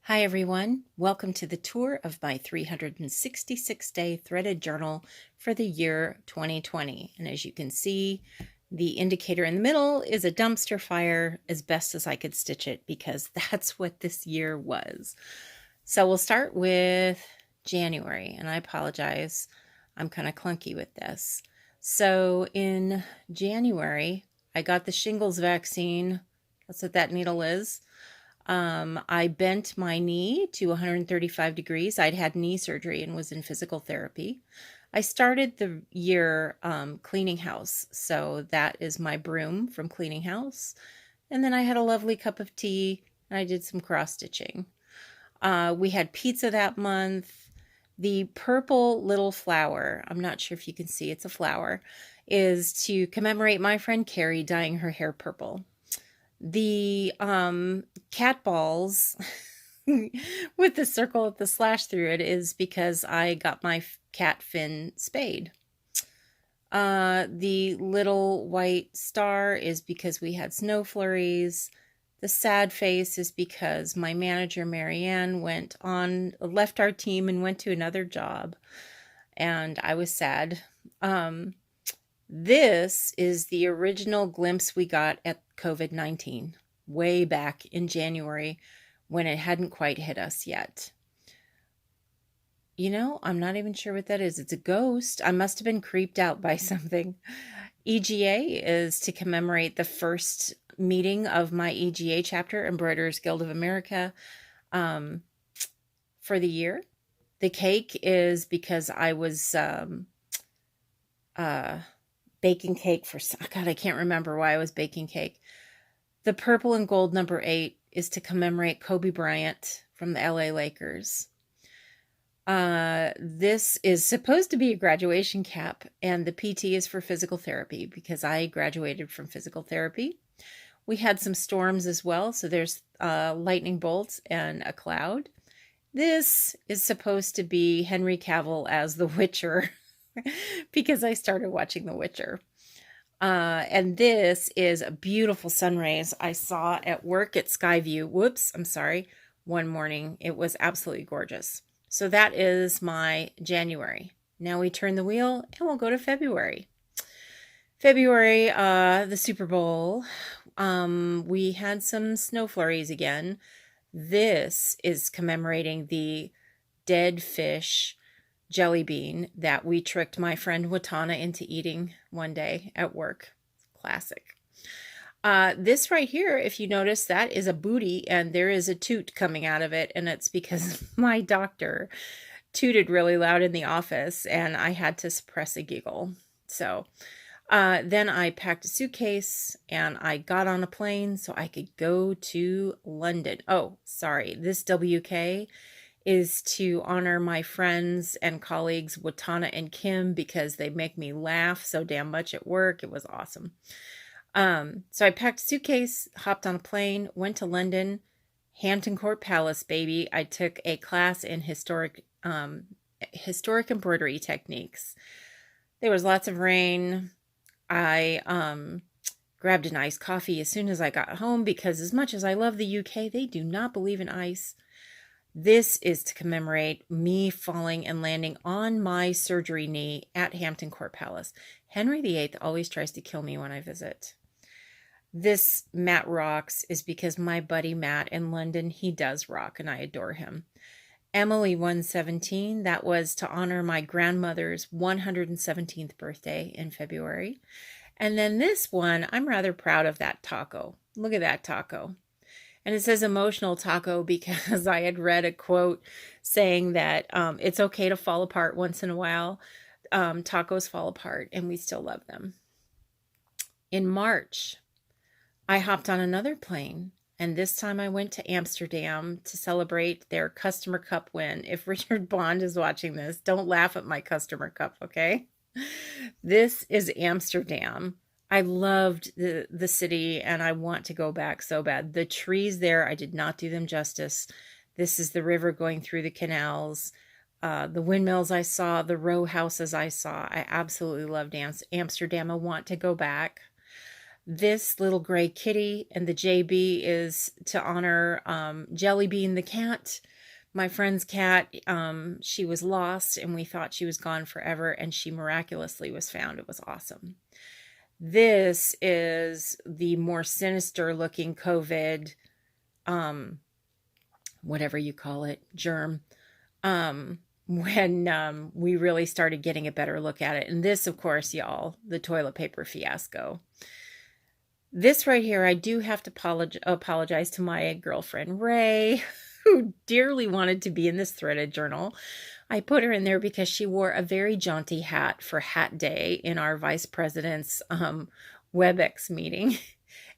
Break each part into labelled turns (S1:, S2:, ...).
S1: Hi everyone, welcome to the tour of my 366-day threaded journal for the year 2020. And as you can see, the indicator in the middle is a dumpster fire as best as I could stitch it because that's what this year was. So we'll start with January, and I apologize, I'm kind of clunky with this. So in January, I got the shingles vaccine. That's what that needle is. I bent my knee to 135 degrees. I'd had knee surgery and was in physical therapy. I started the year cleaning house. So that is my broom from cleaning house. And then I had a lovely cup of tea and I did some cross stitching. We had pizza that month. The purple little flower, I'm not sure if you can see, it's a flower, is to commemorate my friend Carrie dyeing her hair purple. The cat balls with the circle with the slash through it is because I got my cat fin spayed. The little white star is because we had snow flurries. The sad face is because my manager Marianne left our team and went to another job, and I was sad. This is the original glimpse we got at COVID-19 way back in January when it hadn't quite hit us yet. You know, I'm not even sure what that is. It's a ghost. I must have been creeped out by something. EGA is to commemorate the first meeting of my EGA chapter, Embroiderers Guild of America, for the year. The cake is because I was baking cake for, God, I can't remember why I was baking cake. The purple and gold number 8 is to commemorate Kobe Bryant from the LA Lakers. This is supposed to be a graduation cap, and the PT is for physical therapy because I graduated from physical therapy. We had some storms as well, so there's lightning bolts and a cloud. This is supposed to be Henry Cavill as the Witcher because I started watching The Witcher. And this is a beautiful sun rays I saw at work at Skyview. One morning. It was absolutely gorgeous. So that is my January. Now we turn the wheel and we'll go to February. February, the Super Bowl. We had some snow flurries again. This is commemorating the dead fish jelly bean that we tricked my friend Watana into eating one day at work. Classic. This right here, if you notice, that is a booty and there is a toot coming out of it, and it's because my doctor tooted really loud in the office and I had to suppress a giggle. So then I packed a suitcase and I got on a plane so I could go to London. Oh, sorry, this WK is to honor my friends and colleagues Watana and Kim because they make me laugh so damn much at work. It was awesome. So I packed a suitcase, hopped on a plane, went to London, Hampton Court Palace, baby. I took a class in historic embroidery techniques. There was lots of rain. I grabbed an iced coffee as soon as I got home because as much as I love the UK, they do not believe in ice. This is to commemorate me falling and landing on my surgery knee at Hampton Court Palace. Henry VIII always tries to kill me when I visit. This Matt rocks is because my buddy Matt in London, he does rock and I adore him. Emily 117, that was to honor my grandmother's 117th birthday in February. And then this one, I'm rather proud of that taco. Look at that taco. And it says emotional taco because I had read a quote saying that it's okay to fall apart once in a while. Tacos fall apart and we still love them. In March, I hopped on another plane, and this time I went to Amsterdam to celebrate their Customer Cup win. If Richard Bond is watching this, don't laugh at my Customer Cup, okay? This is Amsterdam. I loved the city and I want to go back so bad. The trees there, I did not do them justice. This is the river going through the canals. The windmills I saw, the row houses I saw. I absolutely loved Amsterdam. I want to go back. This little gray kitty, and the JB is to honor Jelly Bean the cat. My friend's cat, she was lost and we thought she was gone forever, and she miraculously was found. It was awesome. This is the more sinister looking COVID, whatever you call it, germ, when we really started getting a better look at it. And this, of course, y'all, the toilet paper fiasco. This right here, I do have to apologize to my girlfriend, Ray, who dearly wanted to be in this threaded journal. I put her in there because she wore a very jaunty hat for Hat Day in our vice president's WebEx meeting.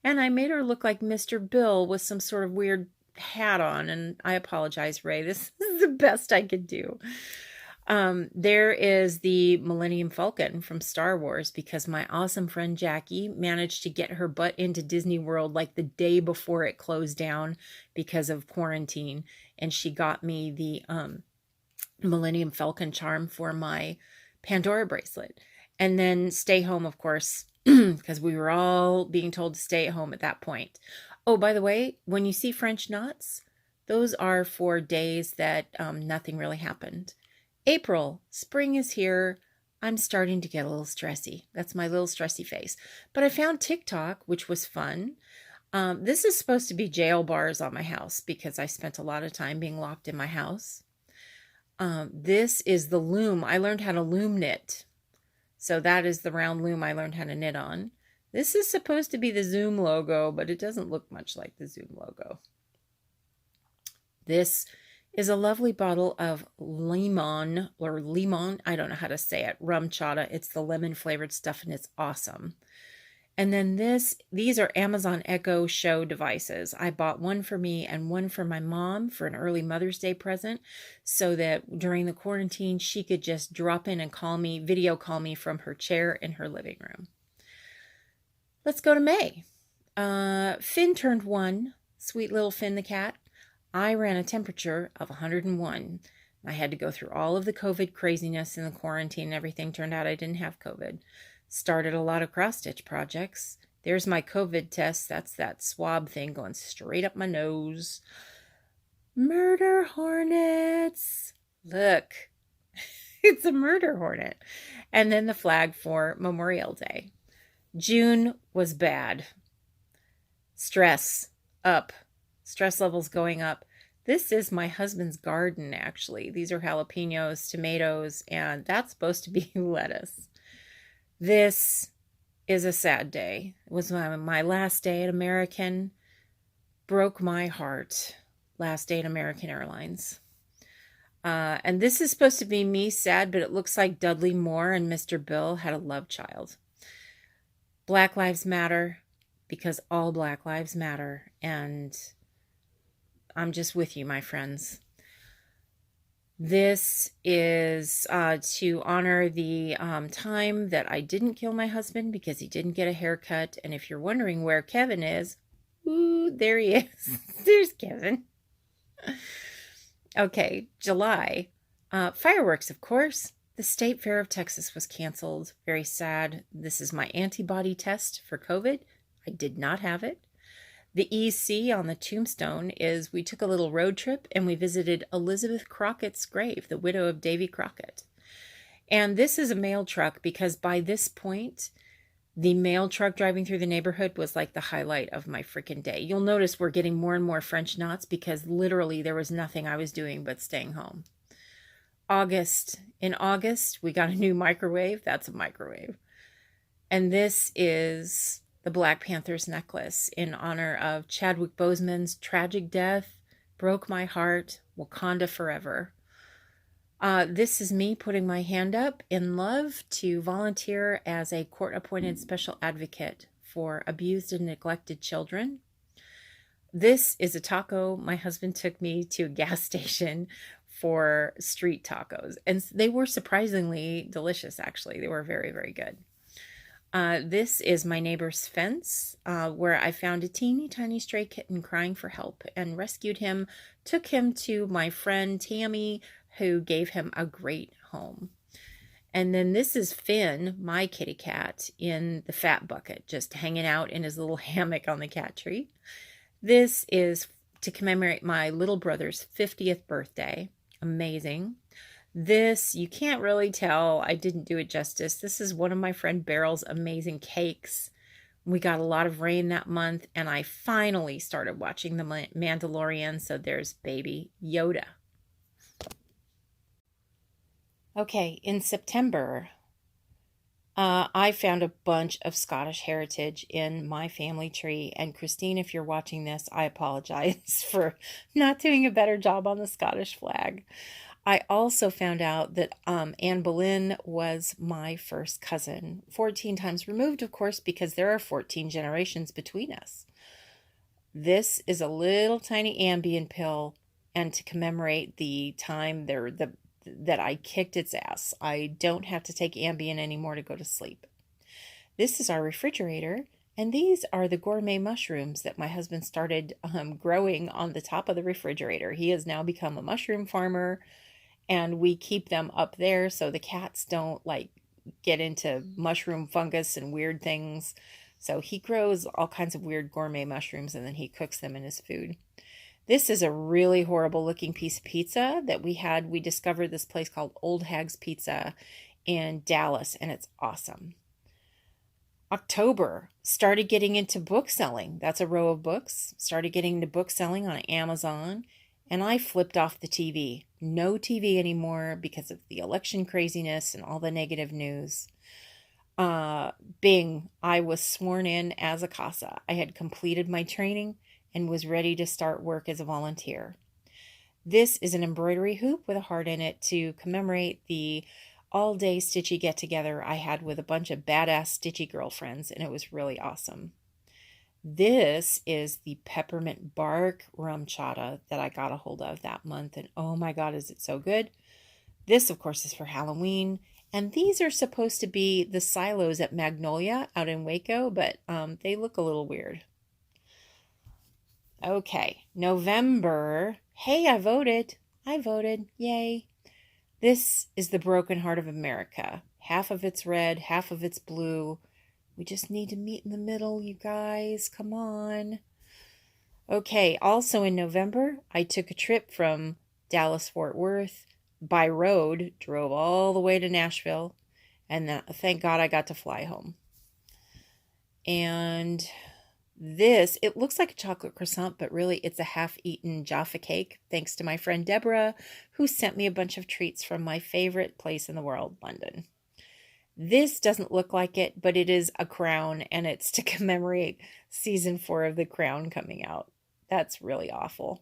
S1: And I made her look like Mr. Bill with some sort of weird hat on. And I apologize, Ray. This is the best I could do. There is the Millennium Falcon from Star Wars, because my awesome friend Jackie managed to get her butt into Disney World like the day before it closed down because of quarantine. And she got me the Millennium Falcon charm for my Pandora bracelet. And then stay home, of course, because we were all being told to stay at home at that point. Oh, by the way, when you see French knots, those are for days that nothing really happened. April, spring is here. I'm starting to get a little stressy. That's my little stressy face. But I found TikTok, which was fun. This is supposed to be jail bars on my house because I spent a lot of time being locked in my house. This is the loom. I learned how to loom knit. So that is the round loom I learned how to knit on. This is supposed to be the Zoom logo, but it doesn't look much like the Zoom logo. This is a lovely bottle of limon, I don't know how to say it, rum chata. It's the lemon flavored stuff and it's awesome. And then these are Amazon Echo Show devices. I bought one for me and one for my mom for an early Mother's Day present, so that during the quarantine, she could just drop in and video call me from her chair in her living room. Let's go to May. Finn turned 1, sweet little Finn the cat. I ran a temperature of 101. I had to go through all of the COVID craziness in the quarantine and everything. Turned out I didn't have COVID. Started a lot of cross-stitch projects. There's my COVID test. That's that swab thing going straight up my nose. Murder hornets. Look, it's a murder hornet. And then the flag for Memorial Day. June was bad. Stress up. Stress levels going up. This is my husband's garden, actually. These are jalapenos, tomatoes, and that's supposed to be lettuce. This is a sad day. It was my last day at American. Broke my heart. Last day at American Airlines. And this is supposed to be me sad, but it looks like Dudley Moore and Mr. Bill had a love child. Black Lives Matter, because all Black Lives matter. And I'm just with you, my friends. This is to honor the time that I didn't kill my husband because he didn't get a haircut. And if you're wondering where Kevin is, ooh, there he is. There's Kevin. Okay, July. Fireworks, of course. The State Fair of Texas was canceled. Very sad. This is my antibody test for COVID. I did not have it. The EC on the tombstone is we took a little road trip and we visited Elizabeth Crockett's grave, the widow of Davy Crockett. And this is a mail truck because by this point, the mail truck driving through the neighborhood was like the highlight of my freaking day. You'll notice we're getting more and more French knots because literally there was nothing I was doing but staying home. August. In August, we got a new microwave. That's a microwave. And this is the Black Panther's necklace in honor of Chadwick Boseman's tragic death. Broke my heart. Wakanda forever. This is me putting my hand up in love to volunteer as a court-appointed special advocate for abused and neglected children. This is a taco. My husband took me to a gas station for street tacos, and they were surprisingly delicious, actually. They were very, very good. This is my neighbor's fence, where I found a teeny tiny stray kitten crying for help and rescued him, took him to my friend Tammy, who gave him a great home. And then this is Finn, my kitty cat, in the fat bucket, just hanging out in his little hammock on the cat tree. This is to commemorate my little brother's 50th birthday. Amazing. This, you can't really tell, I didn't do it justice. This is one of my friend Beryl's amazing cakes. We got a lot of rain that month, and I finally started watching The Mandalorian, so there's baby Yoda. Okay, in September, I found a bunch of Scottish heritage in my family tree. And Christine, if you're watching this, I apologize for not doing a better job on the Scottish flag. I also found out that Anne Boleyn was my first cousin, 14 times removed, of course, because there are 14 generations between us. This is a little tiny Ambien pill, and to commemorate the time that I kicked its ass. I don't have to take Ambien anymore to go to sleep. This is our refrigerator, and these are the gourmet mushrooms that my husband started growing on the top of the refrigerator. He has now become a mushroom farmer, and we keep them up there so the cats don't like get into mushroom fungus and weird things. So he grows all kinds of weird gourmet mushrooms, and then he cooks them in his food. This is a really horrible looking piece of pizza that we had. We discovered this place called Old Hag's Pizza in Dallas, and it's awesome. October, started getting into book selling. That's a row of books. Started getting into book selling on Amazon, and I flipped off the TV. No TV anymore because of the election craziness and all the negative news. Bing, I was sworn in as a CASA. I had completed my training and was ready to start work as a volunteer. This is an embroidery hoop with a heart in it to commemorate the all-day stitchy get-together I had with a bunch of badass stitchy girlfriends, and it was really awesome. This is the peppermint bark rum chata that I got a hold of that month, and oh my god, is it so good. This, of course, is for Halloween, and these are supposed to be the silos at Magnolia out in Waco, but they look a little weird. Okay, November. Hey, I voted. I voted. Yay. This is the broken heart of America. Half of it's red, half of it's blue. We just need to meet in the middle, you guys. Come on. Okay, also in November, I took a trip from Dallas-Fort Worth by road, drove all the way to Nashville, and thank God I got to fly home. And this, it looks like a chocolate croissant, but really it's a half-eaten Jaffa cake, thanks to my friend Deborah, who sent me a bunch of treats from my favorite place in the world, London. This doesn't look like it, but it is a crown, and it's to commemorate season 4 of The Crown coming out. That's really awful.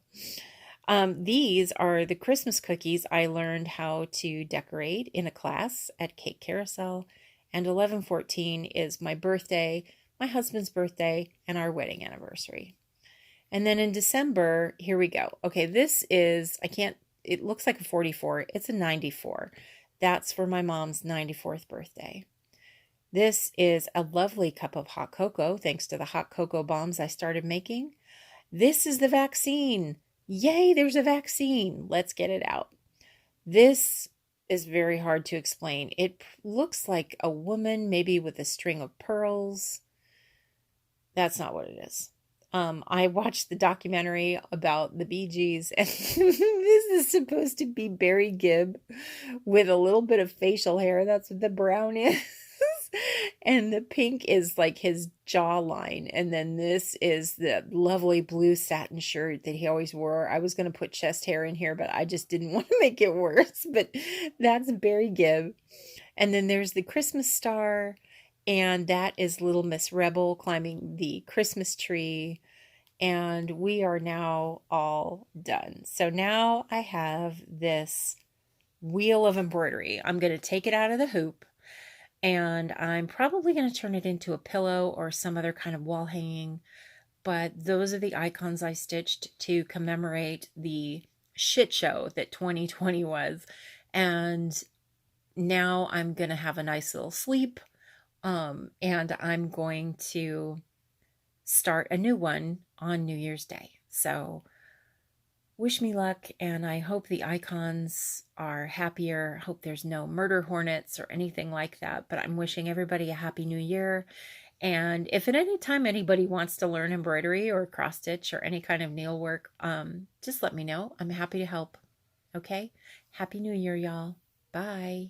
S1: These are the Christmas cookies I learned how to decorate in a class at Cake Carousel, and 11/14 is my birthday, my husband's birthday, and our wedding anniversary. And then in December, here we go. Okay, this is, it looks like a 44. It's a 94. That's for my mom's 94th birthday. This is a lovely cup of hot cocoa, thanks to the hot cocoa bombs I started making. This is the vaccine. Yay, there's a vaccine. Let's get it out. This is very hard to explain. It looks like a woman, maybe with a string of pearls. That's not what it is. I watched the documentary about the Bee Gees, and this is supposed to be Barry Gibb with a little bit of facial hair. That's what the brown is. And the pink is like his jawline. And then this is the lovely blue satin shirt that he always wore. I was going to put chest hair in here, but I just didn't want to make it worse. But that's Barry Gibb. And then there's the Christmas star. And that is Little Miss Rebel climbing the Christmas tree. And we are now all done. So now I have this wheel of embroidery. I'm going to take it out of the hoop, and I'm probably going to turn it into a pillow or some other kind of wall hanging. But those are the icons I stitched to commemorate the shit show that 2020 was. And now I'm going to have a nice little sleep. And I'm going to start a new one on New Year's Day. So wish me luck, and I hope the icons are happier. Hope there's no murder hornets or anything like that, but I'm wishing everybody a happy new year. And if at any time anybody wants to learn embroidery or cross stitch or any kind of needlework, just let me know. I'm happy to help. Okay? Happy New Year, y'all. Bye.